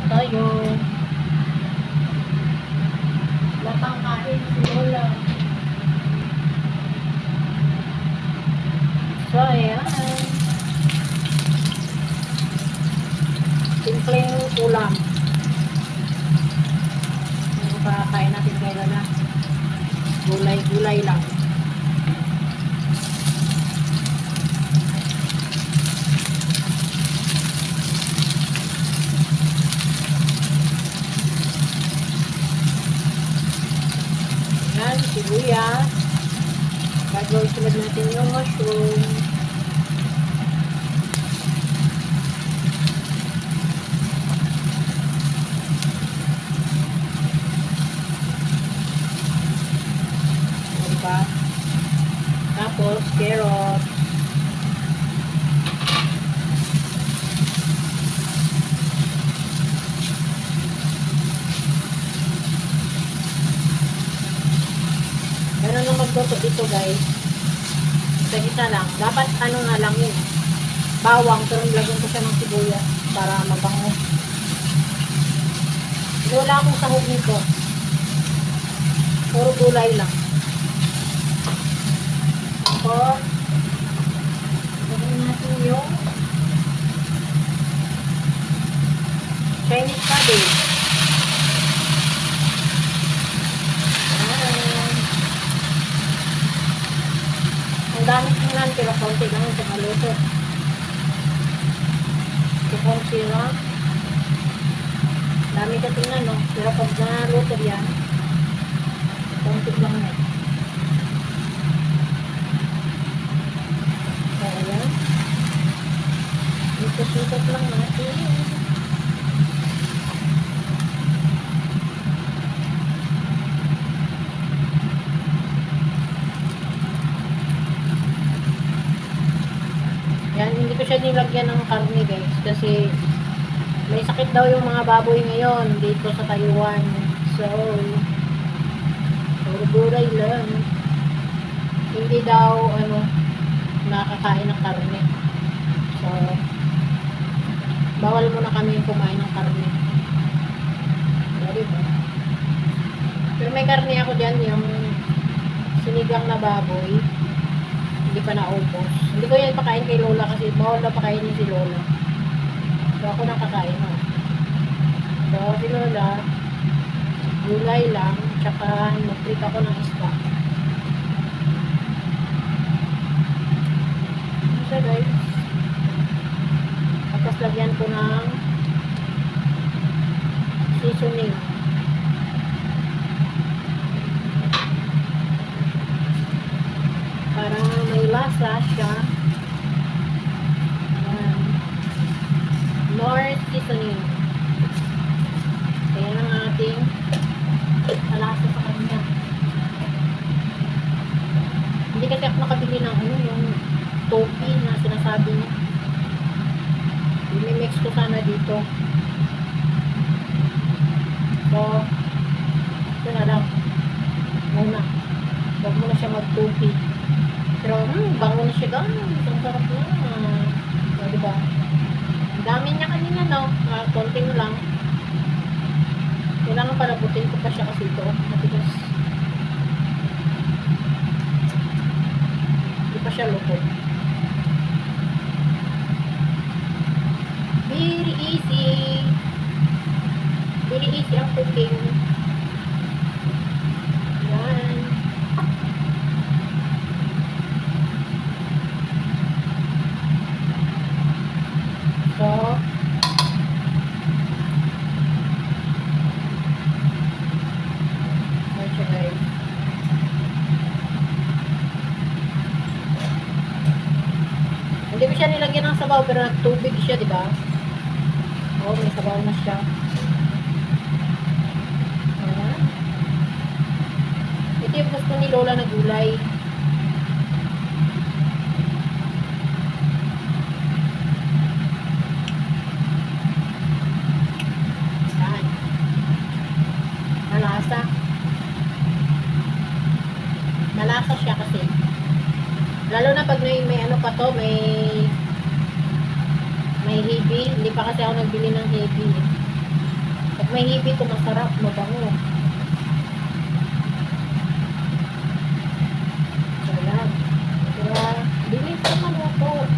tayo. Latang kain si Lola. So, ayan. Simpleng ulam. Ano kakain natin kay Lola? Gulay-gulay lang. Yan, sibuyas. Gagawin sunod natin yung mushroom. Diba? Tapos, carrot. Ganun lang magluto dito guys. Sa gitna lang. Dapat ano nga lang yun. Bawang. Pero nilagyan ko siya ng sibuyas para mabango. Wala akong sahog nito. Puro gulay lang. Tapos, gawin natin yung Chinese cabbage. Ang dami tingnan, pero konti lang sa maluto. Konti lang. Dami ka tingnan, no? Pero pag naluto yan, konti lang na. Kaya, ito-sutot lang natin. Yan, hindi ko siya nilagyan ng karne guys kasi may sakit daw yung mga baboy ngayon dito sa Taiwan. So, gulay lang. Hindi daw nakakain ng karne. So, bawal muna kami kumain ng karne. Diba? Pero may karne ako dyan, yung sinigang na baboy. Hindi pa naubos. Hindi ko yan pakain kay Lola kasi bawal na pakainin si Lola. So ako nakakain na. So si Lola, gulay lang, tsaka mag-treat ako ng isda. So guys, tapos lagyan ko ng seasoning. Para may lasa siya. More seasoning. Kaya ang ating malasa sa kanya. Hindi kasi ako nakabili ng yung topi na sinasabi niya. I-mix ko sana dito. So, ito na lang. Muna. Huwag mo na siya mag-topi. Pero, bango na siya gano'n. Ang sarap na. O, diba? Ang dami niya kanina, no? Konti lang. Kailangan palabutin ko pa siya kasi ito. Matigas. Hindi pa siya luto. Very easy. Very easy ang cooking. Yan. So, guys. Hindi ko siya nilagyan ng sabaw pero nagtubig siya, di ba? Oh, may sabaw na siya. Ayan. Ito yung gusto ni Lola na gulay. Ayan. Malasa. Malasa siya kasi. Lalo na pag may ano pa to, may heavy. Hindi pa kasi ako nagbili ng heavy. Pag may hibi ito, masarap, mabango. So, yan. Kaya, bilis ko maluto.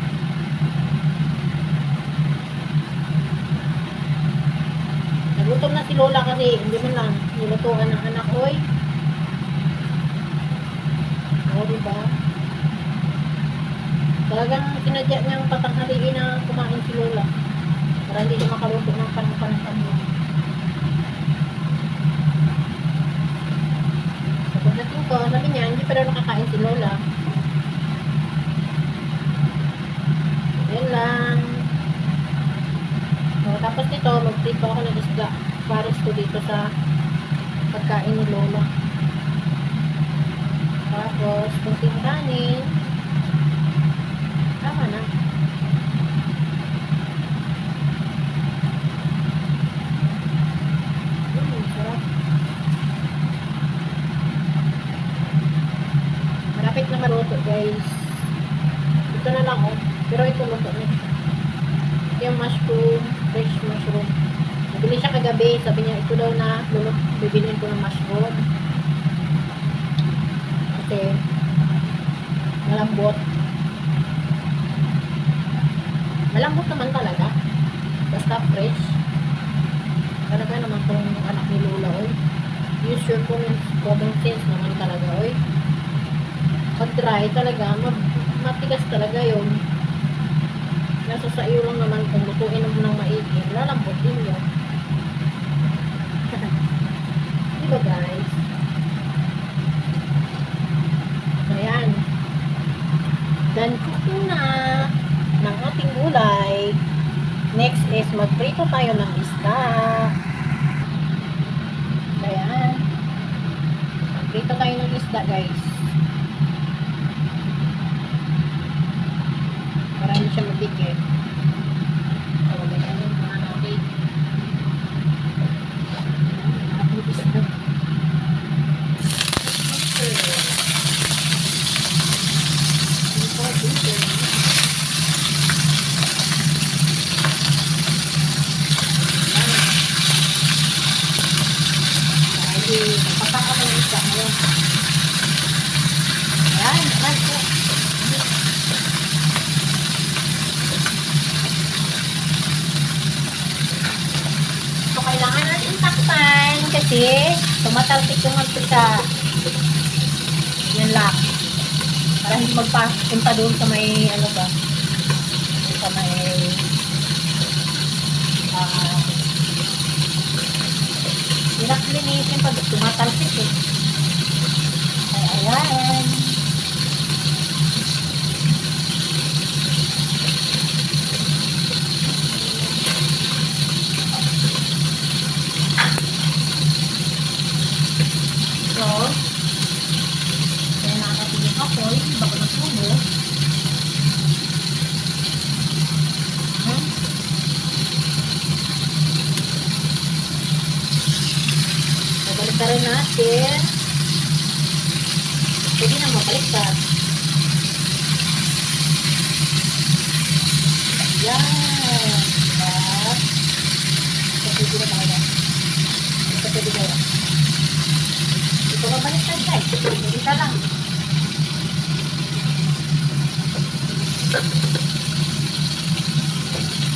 Nagutom na si Lola kasi hindi man lang nilutuan ng anak ko eh. O, diba? Talagang sinadya niyang patanghaliin na kumain si Lola para hindi siya makaluto ng panang-panang mo. So, pagdating ko, sabi niya, hindi pa daw nakakain si Lola. Yan lang. So, tapos nito, mag-prito ako ng isda. Pares ko dito sa pagkain ni Lola. Tapos, kunting kanin. Tama na. Sarap. Malapit na maluto, guys. Ito na lang, oh. Pero ito luto na. Yung mushroom, fresh mushroom. Nabili siya kagabi. Sabi niya, ito daw na bibilin ko ng mushroom. Kasi, malambot. Malambot naman talaga. Basta fresh. Talaga naman kung anak ni Lola, oy. Use your common sense naman talaga, oy. Pag dry talaga, matigas talaga yun. Nasa sa iyo lang naman kung lutuin mo ng maigi, lalambot din yun. Diba guys? Ayan. Done cooking na ng ating gulay. Next is magprito tayo ng isda. Ayan. Magprito tayo ng isda guys. Para hindi siya mabigay. So, ganyan yung mga natin. Ating isda. Napasaka mo yung isda mo. Ayan, ayan po. So, kailangan natin takpan kasi tumatalsik yung magpita. Yan lang. Para hindi magpapunta doon sa may, ano ba, sa may, hirap linisin pag tumatalsik eh. Ay, ayan. So, kaya nakakatingin ako, bago na subo. Baliktarin natin. Pwede na mabaliktad. Yan. Diba? Ito pwede na ba? Ito pwede na ba? Ito mabaliktad guys. Ito lang.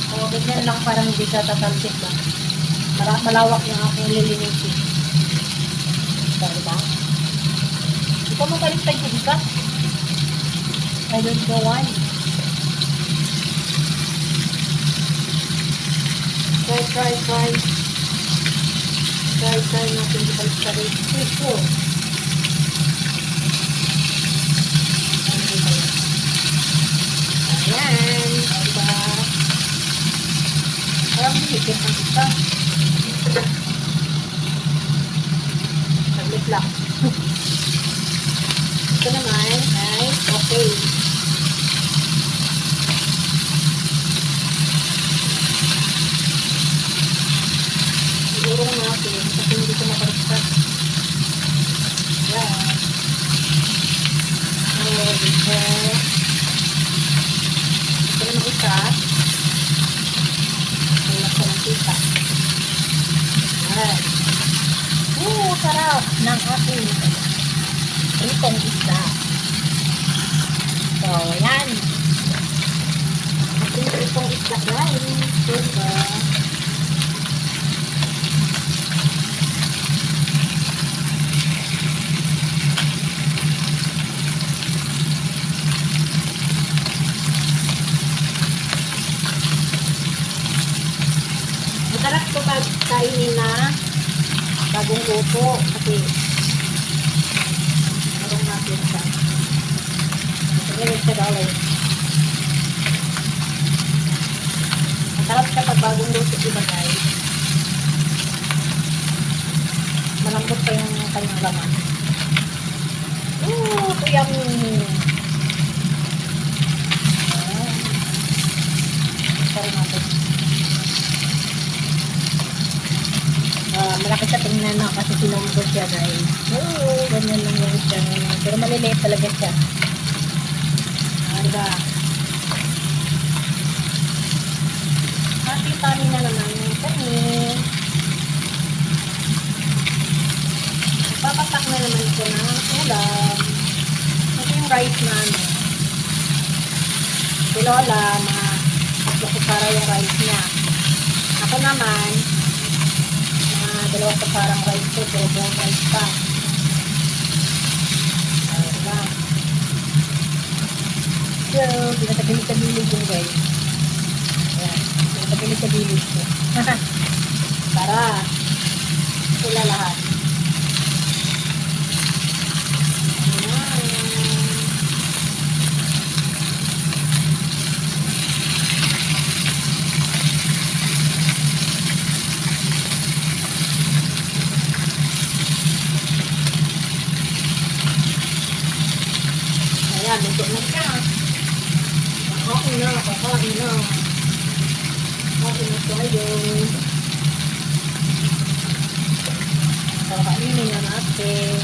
O, ganyan lang parang hindi ka tatalsik ba? Malawak yung aking lilinisin. Diba? Ikaw mabaliktad ko, diba? I don't know why. Try natin dibaliktad ito. Ayan. Diba? Parang higit ang isa. Saglit lang. Ito naman ay okay. Siguro natin kasi hindi ko mapaliktad. Yan. So, dito. Ito naman isa. Tulak ko ng kita. ng aking pritong isda. So, yan. Ating pritong isda, guys. Diba? Masarap ito kainin na bagong luto kasi marong natin siya. Masarap siya daw eh. Masarap siya pag bagong luto, diba guys? Malambot pa yung kanyang laman. Ito yummy! Sorry natin. Malaki siya tingnan na kasi sinumbo siya guys. Ganyan lang yung siya. Pero maliliit talaga siya. Diba? Happy na naman yung kanin. Papatak na naman ito ng ulam. Ito yung rice namin. Si Lola, mga 3 kutsara yung rice niya. Ako naman, 2 kutsarang rice ko, pero buong rice pa. Diba? So, pinatagilid-tagilid yun guys. Ayan, pinatagilid-tagilid ko. Para sila lahat. Ayan, luto na siya. Kakain na, kakain na. Kakain na tayo. Kakainin na natin.